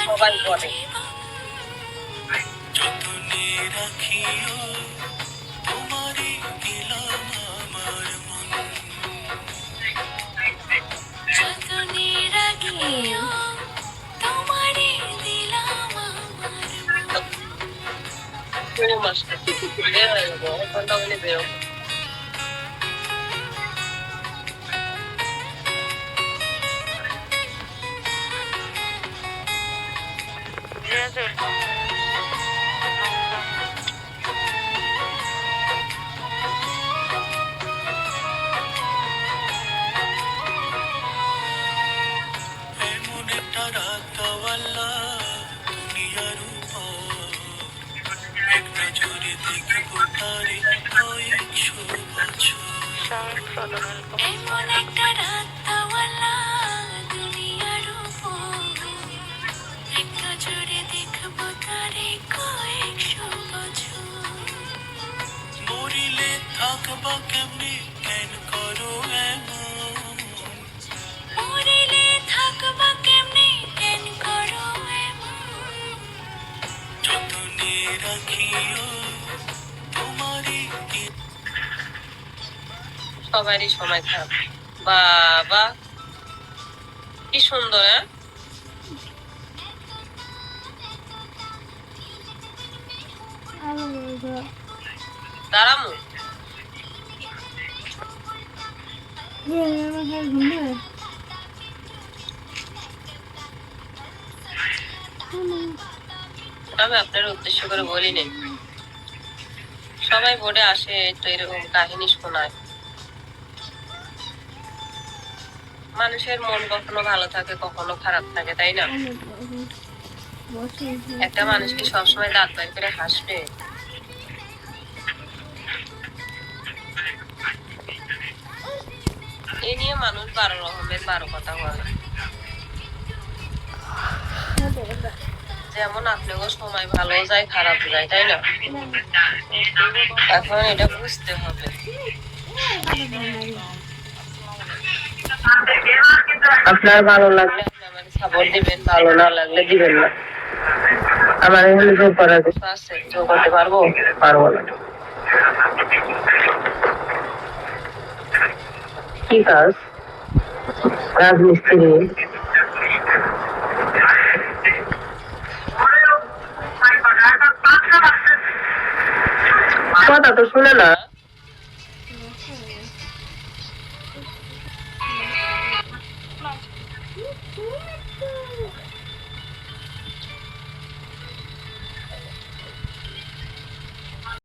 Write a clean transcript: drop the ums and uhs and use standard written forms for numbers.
সবাই বলে বেরোবো সবারই সময় খারাপ বাবা কি সুন্দর দাঁড়ামু আমি আপনার উদ্দেশ্য করে বলিনি সবাই বোর্ডে আসে তো এরকম কাহিনী শোনায় মানুষের মন কখনো ভালো থাকে কখনো খারাপ থাকে তাই না একটা মানুষ কি সবসময় দাঁত বাইর করে হাসবে এ নিয়ে মানুষ 12 রকমের 12 কথা বলে যেমন আপনাকে সময় ভালো যায় খারাপ যায় তাই না এখন এটা বুঝতে হবে আপনার ভালো লাগলে আপনি আমাকে সাপোর্ট দিবেন ভালো না লাগলে দিবেন না আমার এখানে যোগ করার কিছু আছে যোগ করতে পারবো না কি কাজ রাজমিস্ত্রি কথা তো শুনে না